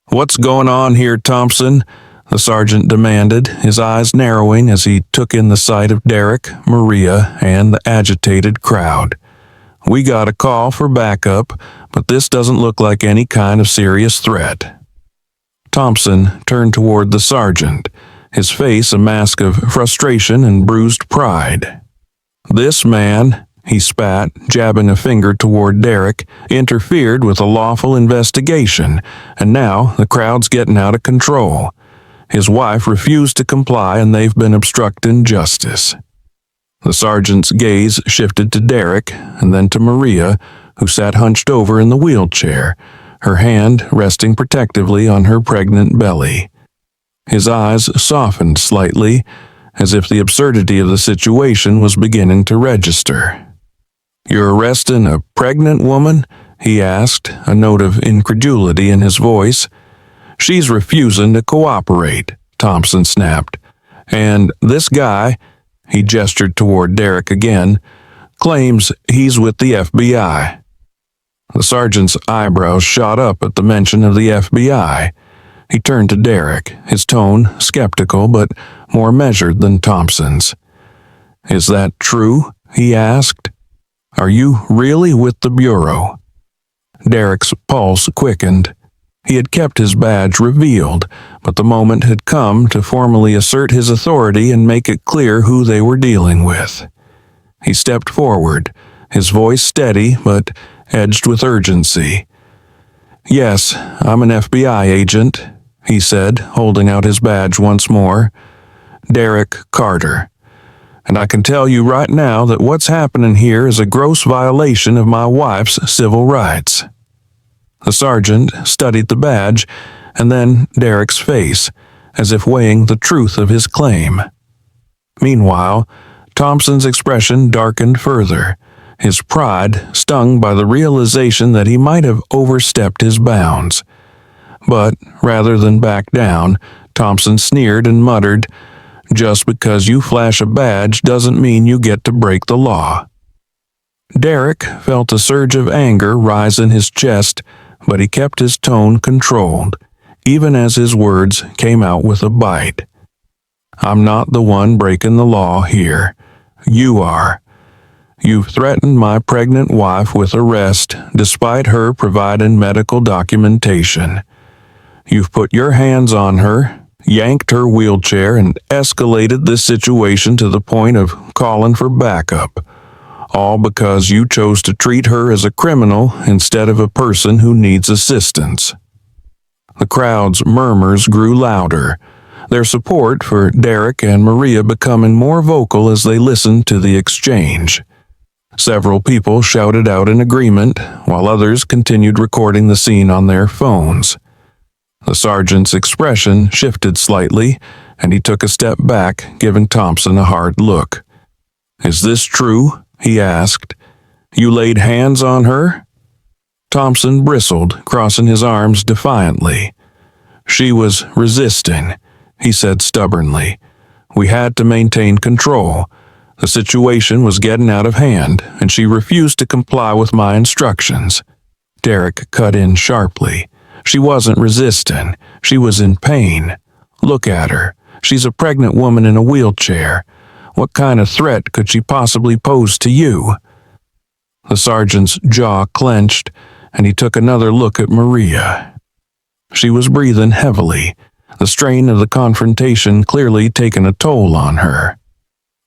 "What's going on here, Thompson?" the sergeant demanded, his eyes narrowing as he took in the sight of Derek, Maria, and the agitated crowd. "We got a call for backup, but this doesn't look like any kind of serious threat." Thompson turned toward the sergeant, his face a mask of frustration and bruised pride. "This man," he spat, jabbing a finger toward Derek, "interfered with a lawful investigation, and now the crowd's getting out of control. His wife refused to comply, and they've been obstructing justice." The sergeant's gaze shifted to Derek, and then to Maria, who sat hunched over in the wheelchair, her hand resting protectively on her pregnant belly. His eyes softened slightly, as if the absurdity of the situation was beginning to register. "You're arresting a pregnant woman?" he asked, a note of incredulity in his voice. "She's refusing to cooperate," Thompson snapped. "And this guy," he gestured toward Derek again, "claims he's with the FBI." The sergeant's eyebrows shot up at the mention of the FBI. He turned to Derek, his tone skeptical but more measured than Thompson's. "Is that true?" he asked. "Are you really with the Bureau?" Derek's pulse quickened. He had kept his badge revealed, but the moment had come to formally assert his authority and make it clear who they were dealing with. He stepped forward, his voice steady but edged with urgency. "Yes, I'm an FBI agent," he said, holding out his badge once more. "Derek Carter. And I can tell you right now that what's happening here is a gross violation of my wife's civil rights." The sergeant studied the badge and then Derek's face, as if weighing the truth of his claim. Meanwhile, Thompson's expression darkened further, his pride stung by the realization that he might have overstepped his bounds. But rather than back down, Thompson sneered and muttered, "Just because you flash a badge doesn't mean you get to break the law." Derek felt a surge of anger rise in his chest, but he kept his tone controlled, even as his words came out with a bite. "I'm not the one breaking the law here. You are. You've threatened my pregnant wife with arrest despite her providing medical documentation. You've put your hands on her, yanked her wheelchair, and escalated this situation to the point of calling for backup. All because you chose to treat her as a criminal instead of a person who needs assistance." The crowd's murmurs grew louder, their support for Derek and Maria becoming more vocal as they listened to the exchange. Several people shouted out in agreement, while others continued recording the scene on their phones. The sergeant's expression shifted slightly, and he took a step back, giving Thompson a hard look. "Is this true?" he asked. "You laid hands on her?" Thompson bristled, crossing his arms defiantly. "She was resisting," he said stubbornly. "We had to maintain control. The situation was getting out of hand, and she refused to comply with my instructions." Derek cut in sharply. "She wasn't resisting. She was in pain. Look at her. She's a pregnant woman in a wheelchair. What kind of threat could she possibly pose to you?" The sergeant's jaw clenched, and he took another look at Maria. She was breathing heavily, the strain of the confrontation clearly taking a toll on her.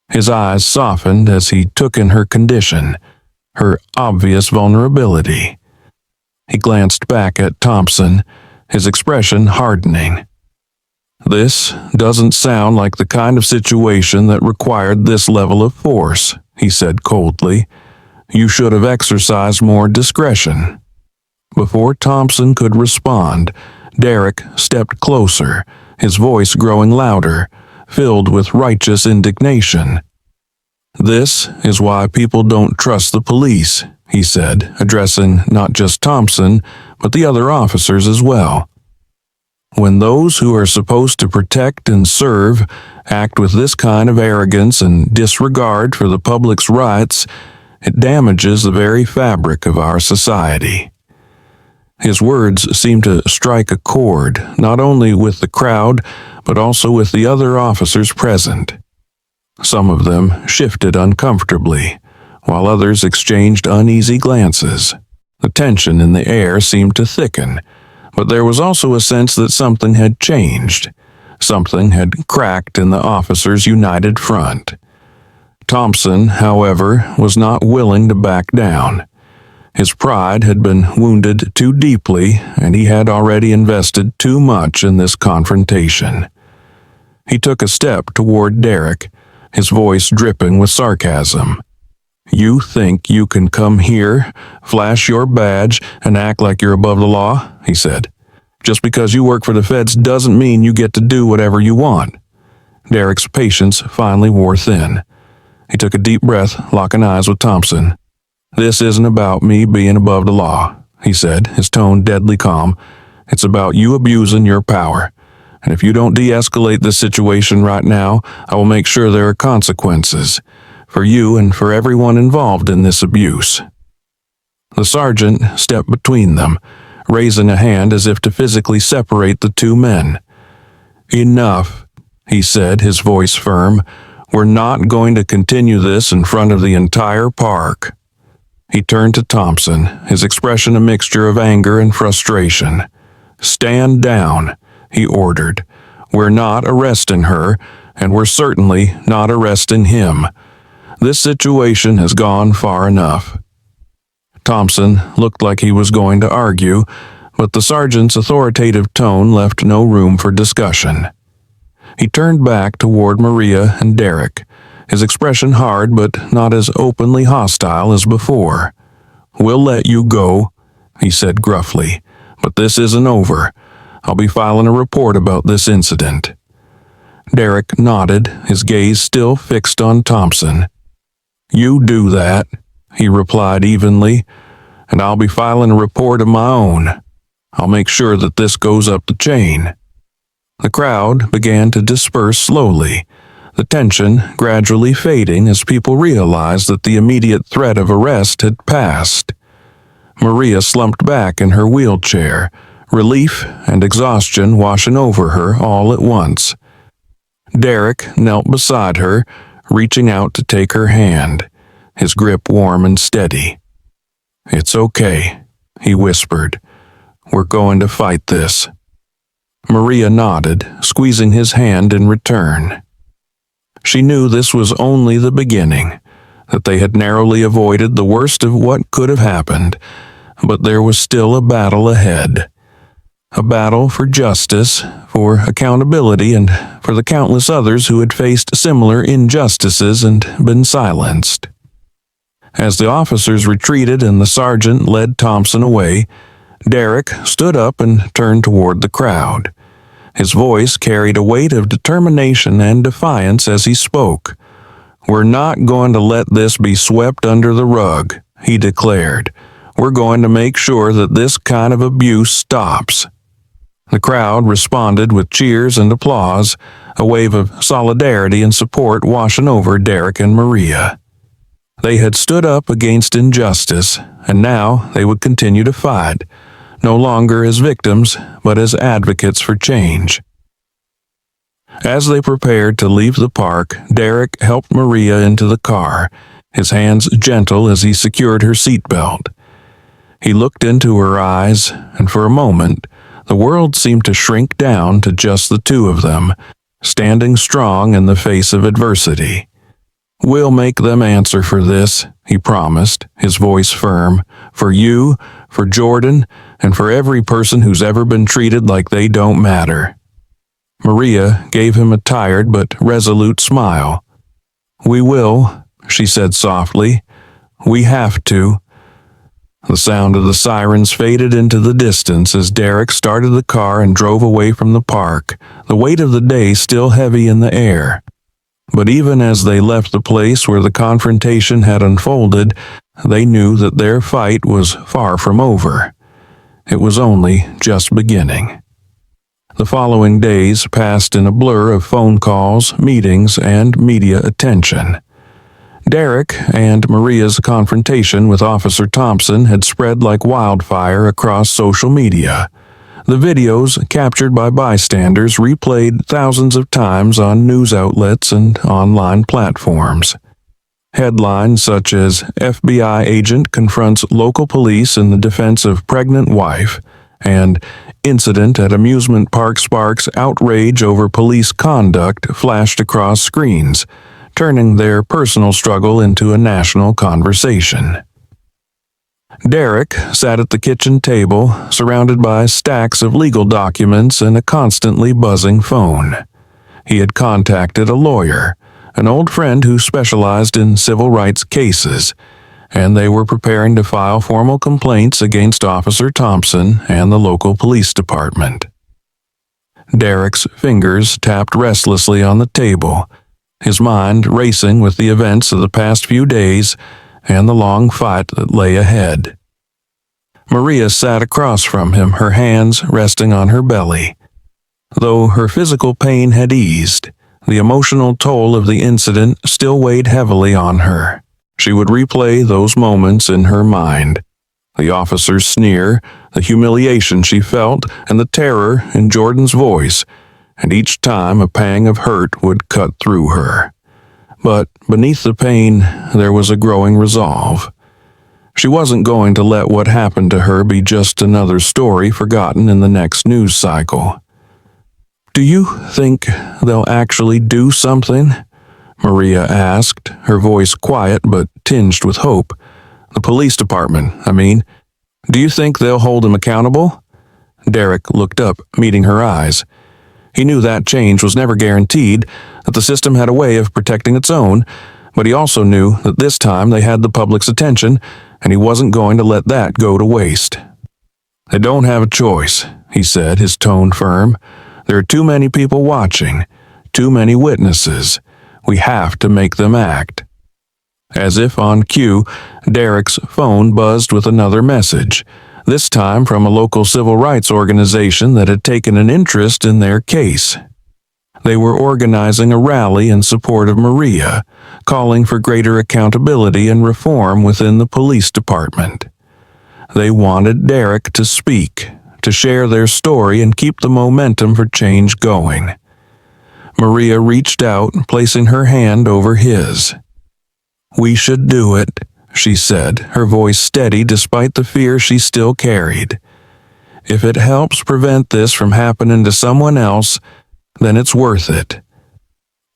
His eyes softened as he took in her condition, her obvious vulnerability. He glanced back at Thompson, his expression hardening. "This doesn't sound like the kind of situation that required this level of force," he said coldly. "You should have exercised more discretion." Before Thompson could respond, Derek stepped closer, his voice growing louder, filled with righteous indignation. "This is why people don't trust the police," he said, addressing not just Thompson, but the other officers as well. "When those who are supposed to protect and serve act with this kind of arrogance and disregard for the public's rights, it damages the very fabric of our society." His words seemed to strike a chord, not only with the crowd, but also with the other officers present. Some of them shifted uncomfortably, while others exchanged uneasy glances. The tension in the air seemed to thicken, but there was also a sense that something had changed. Something had cracked in the officers' united front. Thompson, however, was not willing to back down. His pride had been wounded too deeply, and he had already invested too much in this confrontation. He took a step toward Derek, his voice dripping with sarcasm. "You think you can come here, flash your badge, and act like you're above the law?" he said. "Just because you work for the feds doesn't mean you get to do whatever you want." Derek's patience finally wore thin. He took a deep breath, locking eyes with Thompson. "This isn't about me being above the law," he said, his tone deadly calm. "It's about you abusing your power. And if you don't de-escalate this situation right now, I will make sure there are consequences. For you and for everyone involved in this abuse." The sergeant stepped between them, raising a hand as if to physically separate the two men. "Enough," he said, his voice firm. "We're not going to continue this in front of the entire park." He turned to Thompson, his expression a mixture of anger and frustration. "Stand down," he ordered. "We're not arresting her, and we're certainly not arresting him. This situation has gone far enough." Thompson looked like he was going to argue, but the sergeant's authoritative tone left no room for discussion. He turned back toward Maria and Derek, his expression hard but not as openly hostile as before. "We'll let you go," he said gruffly, "but this isn't over. I'll be filing a report about this incident." Derek nodded, his gaze still fixed on Thompson. "You do that," he replied evenly, "and I'll be filing a report of my own. I'll make sure that this goes up the chain." The crowd began to disperse slowly, the tension gradually fading as people realized that the immediate threat of arrest had passed. Maria slumped back in her wheelchair, relief and exhaustion washing over her all at once. Derek knelt beside her, reaching out to take her hand, his grip warm and steady. "It's okay," he whispered. "We're going to fight this." Maria nodded, squeezing his hand in return. She knew this was only the beginning, that they had narrowly avoided the worst of what could have happened, but there was still a battle ahead. A battle for justice, for accountability, and for the countless others who had faced similar injustices and been silenced. As the officers retreated and the sergeant led Thompson away, Derek stood up and turned toward the crowd. His voice carried a weight of determination and defiance as he spoke. "We're not going to let this be swept under the rug," he declared. "We're going to make sure that this kind of abuse stops." The crowd responded with cheers and applause, a wave of solidarity and support washing over Derek and Maria. They had stood up against injustice, and now they would continue to fight, no longer as victims, but as advocates for change. As they prepared to leave the park, Derek helped Maria into the car, his hands gentle as he secured her seatbelt. He looked into her eyes, and for a moment, the world seemed to shrink down to just the two of them, standing strong in the face of adversity. "We'll make them answer for this," he promised, his voice firm, "for you, for Jordan, and for every person who's ever been treated like they don't matter." Maria gave him a tired but resolute smile. "We will," she said softly. "We have to." The sound of the sirens faded into the distance as Derek started the car and drove away from the park, the weight of the day still heavy in the air. But even as they left the place where the confrontation had unfolded, they knew that their fight was far from over. It was only just beginning. The following days passed in a blur of phone calls, meetings, and media attention. Derek and Maria's confrontation with Officer Thompson had spread like wildfire across social media. The videos, captured by bystanders, replayed thousands of times on news outlets and online platforms. Headlines such as "FBI Agent Confronts Local Police in the Defense of Pregnant Wife" and "Incident at Amusement Park Sparks Outrage Over Police Conduct" flashed across screens, turning their personal struggle into a national conversation. Derek sat at the kitchen table, surrounded by stacks of legal documents and a constantly buzzing phone. He had contacted a lawyer, an old friend who specialized in civil rights cases, and they were preparing to file formal complaints against Officer Thompson and the local police department. Derek's fingers tapped restlessly on the table, his mind racing with the events of the past few days and the long fight that lay ahead. Maria sat across from him, her hands resting on her belly. Though her physical pain had eased, the emotional toll of the incident still weighed heavily on her. She would replay those moments in her mind. The officer's sneer, the humiliation she felt, and the terror in Jordan's voice, and each time a pang of hurt would cut through her. But beneath the pain, there was a growing resolve. She wasn't going to let what happened to her be just another story forgotten in the next news cycle. "Do you think they'll actually do something?" Maria asked, her voice quiet but tinged with hope. "The police department, I mean. Do you think they'll hold him accountable?" Derek looked up, meeting her eyes. He knew that change was never guaranteed, that the system had a way of protecting its own, but he also knew that this time they had the public's attention, and he wasn't going to let that go to waste. "They don't have a choice," he said, his tone firm. "There are too many people watching, too many witnesses. We have to make them act." As if on cue, Derek's phone buzzed with another message, this time from a local civil rights organization that had taken an interest in their case. They were organizing a rally in support of Maria, calling for greater accountability and reform within the police department. They wanted Derek to speak, to share their story and keep the momentum for change going. Maria reached out, placing her hand over his. "We should do it," she said, her voice steady despite the fear she still carried. "If it helps prevent this from happening to someone else, then it's worth it."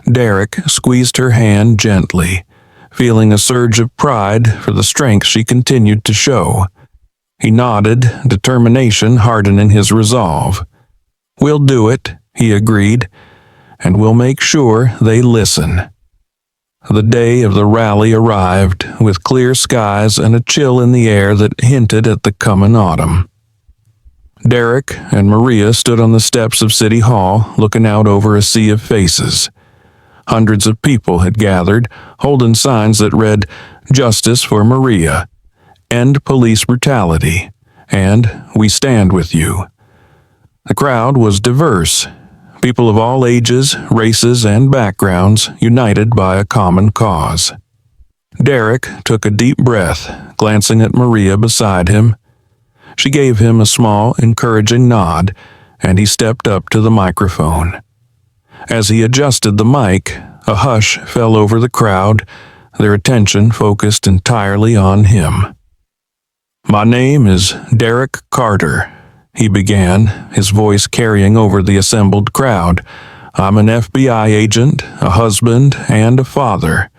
Derek squeezed her hand gently, feeling a surge of pride for the strength she continued to show. He nodded, determination hardening his resolve. "We'll do it," he agreed, "and we'll make sure they listen." The day of the rally arrived, with clear skies and a chill in the air that hinted at the coming autumn. Derek and Maria stood on the steps of City Hall, looking out over a sea of faces. Hundreds of people had gathered, holding signs that read, "Justice for Maria," "End Police Brutality," and "We Stand With You." The crowd was diverse, people of all ages, races, and backgrounds, united by a common cause. Derek took a deep breath, glancing at Maria beside him. She gave him a small, encouraging nod, and he stepped up to the microphone. As he adjusted the mic, a hush fell over the crowd, their attention focused entirely on him. "My name is Derek Carter," he began, his voice carrying over the assembled crowd. "I'm an FBI agent, a husband, and a father.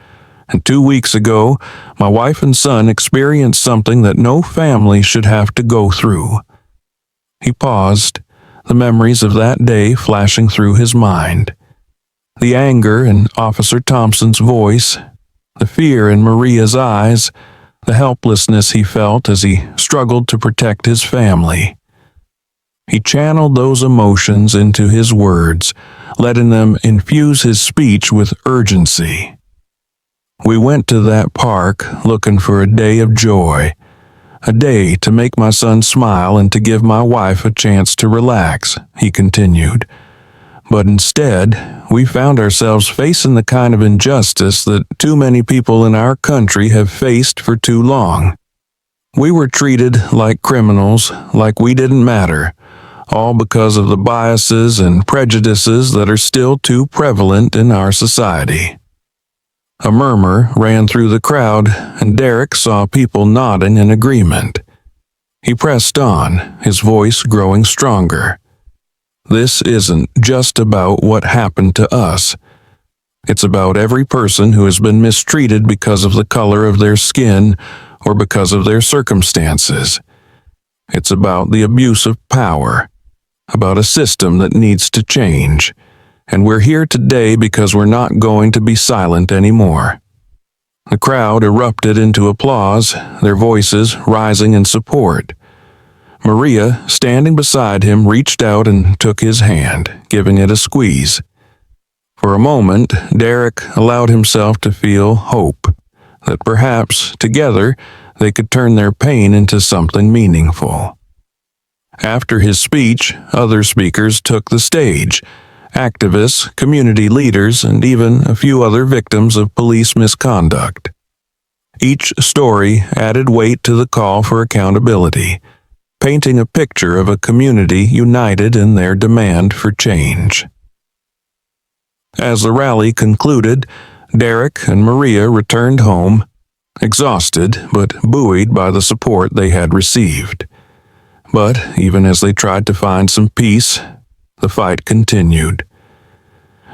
And 2 weeks ago, my wife and son experienced something that no family should have to go through." He paused, the memories of that day flashing through his mind. The anger in Officer Thompson's voice, the fear in Maria's eyes, the helplessness he felt as he struggled to protect his family. He channeled those emotions into his words, letting them infuse his speech with urgency. "We went to that park looking for a day of joy, a day to make my son smile and to give my wife a chance to relax," he continued. "But instead, we found ourselves facing the kind of injustice that too many people in our country have faced for too long. We were treated like criminals, like we didn't matter, all because of the biases and prejudices that are still too prevalent in our society." A murmur ran through the crowd, and Derek saw people nodding in agreement. He pressed on, his voice growing stronger. "This isn't just about what happened to us. It's about every person who has been mistreated because of the color of their skin or because of their circumstances. It's about the abuse of power, about a system that needs to change. And we're here today because we're not going to be silent anymore." The crowd erupted into applause, their voices rising in support. Maria, standing beside him, reached out and took his hand, giving it a squeeze. For a moment, Derek allowed himself to feel hope, that perhaps, together, they could turn their pain into something meaningful. After his speech, other speakers took the stage. Activists, community leaders, and even a few other victims of police misconduct. Each story added weight to the call for accountability, painting a picture of a community united in their demand for change. As the rally concluded, Derek and Maria returned home, exhausted but buoyed by the support they had received. But even as they tried to find some peace, the fight continued.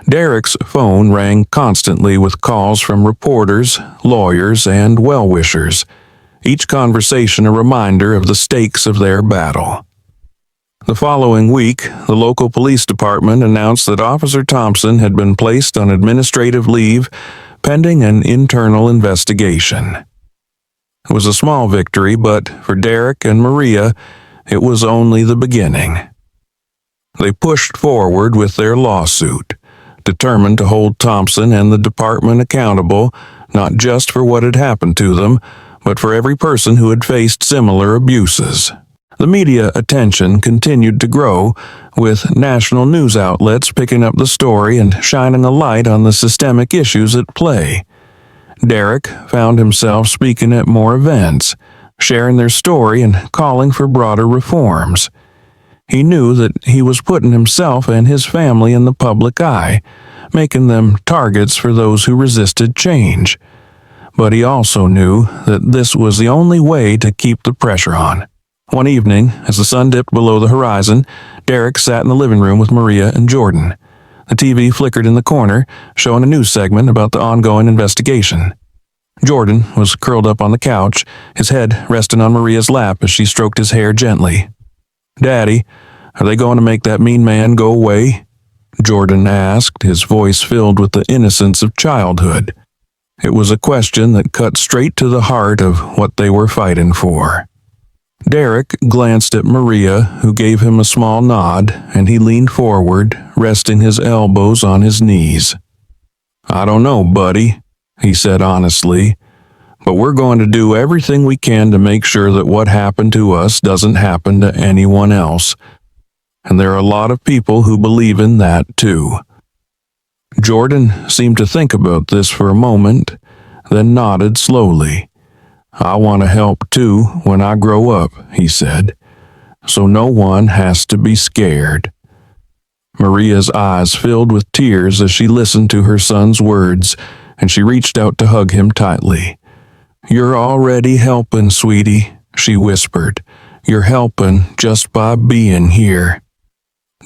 Derek's phone rang constantly with calls from reporters, lawyers, and well-wishers, each conversation a reminder of the stakes of their battle. The following week, the local police department announced that Officer Thompson had been placed on administrative leave pending an internal investigation. It was a small victory, but for Derek and Maria, it was only the beginning. They pushed forward with their lawsuit, determined to hold Thompson and the department accountable, not just for what had happened to them, but for every person who had faced similar abuses. The media attention continued to grow, with national news outlets picking up the story and shining a light on the systemic issues at play. Derek found himself speaking at more events, sharing their story and calling for broader reforms. He knew that he was putting himself and his family in the public eye, making them targets for those who resisted change. But he also knew that this was the only way to keep the pressure on. One evening, as the sun dipped below the horizon, Derek sat in the living room with Maria and Jordan. The TV flickered in the corner, showing a news segment about the ongoing investigation. Jordan was curled up on the couch, his head resting on Maria's lap as she stroked his hair gently. "Daddy, are they going to make that mean man go away?" Jordan asked, his voice filled with the innocence of childhood. It was a question that cut straight to the heart of what they were fighting for. Derek glanced at Maria, who gave him a small nod, and he leaned forward, resting his elbows on his knees. "I don't know, buddy," he said honestly, "but we're going to do everything we can to make sure that what happened to us doesn't happen to anyone else. And there are a lot of people who believe in that too." Jordan seemed to think about this for a moment, then nodded slowly. "I want to help too when I grow up," he said, "so no one has to be scared." Maria's eyes filled with tears as she listened to her son's words, and she reached out to hug him tightly. "You're already helping, sweetie," she whispered. "You're helping just by being here."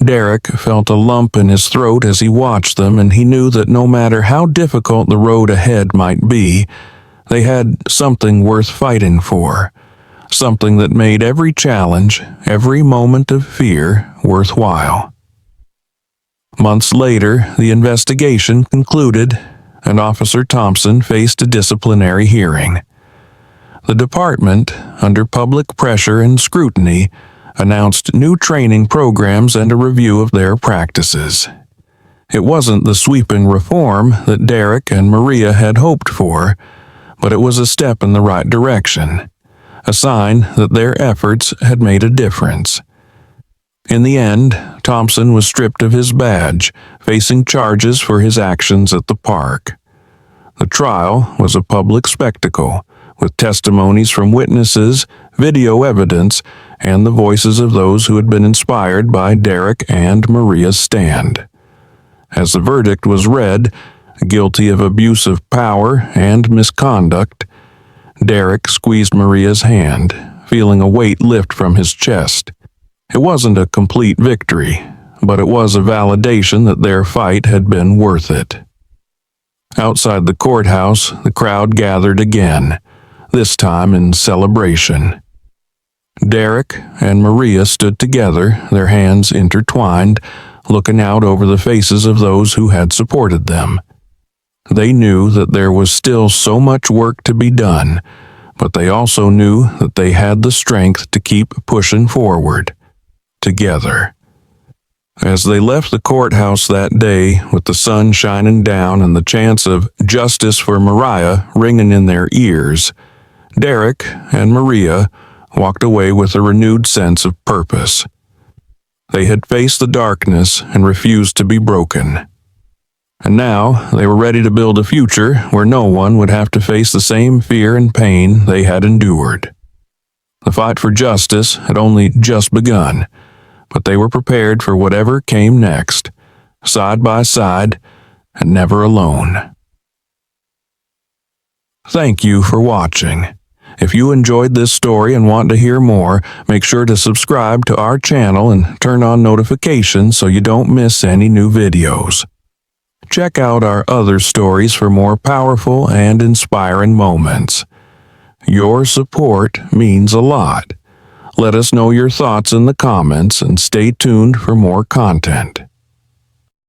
Derek felt a lump in his throat as he watched them, and he knew that no matter how difficult the road ahead might be, they had something worth fighting for, something that made every challenge, every moment of fear, worthwhile. Months later, the investigation concluded, and Officer Thompson faced a disciplinary hearing. The department, under public pressure and scrutiny, announced new training programs and a review of their practices. It wasn't the sweeping reform that Derek and Maria had hoped for, but it was a step in the right direction, a sign that their efforts had made a difference. In the end, Thompson was stripped of his badge, facing charges for his actions at the park. The trial was a public spectacle, with testimonies from witnesses, video evidence, and the voices of those who had been inspired by Derek and Maria's stand. As the verdict was read, guilty of abuse of power and misconduct, Derek squeezed Maria's hand, feeling a weight lift from his chest. It wasn't a complete victory, but it was a validation that their fight had been worth it. Outside the courthouse, the crowd gathered again, this time in celebration. Derek and Maria stood together, their hands intertwined, looking out over the faces of those who had supported them. They knew that there was still so much work to be done, but they also knew that they had the strength to keep pushing forward, together. As they left the courthouse that day, with the sun shining down and the chance of justice for Mariah ringing in their ears, Derek and Maria walked away with a renewed sense of purpose. They had faced the darkness and refused to be broken. And now they were ready to build a future where no one would have to face the same fear and pain they had endured. The fight for justice had only just begun, but they were prepared for whatever came next, side by side and never alone. Thank you for watching. If you enjoyed this story and want to hear more, make sure to subscribe to our channel and turn on notifications so you don't miss any new videos. Check out our other stories for more powerful and inspiring moments. Your support means a lot. Let us know your thoughts in the comments and stay tuned for more content.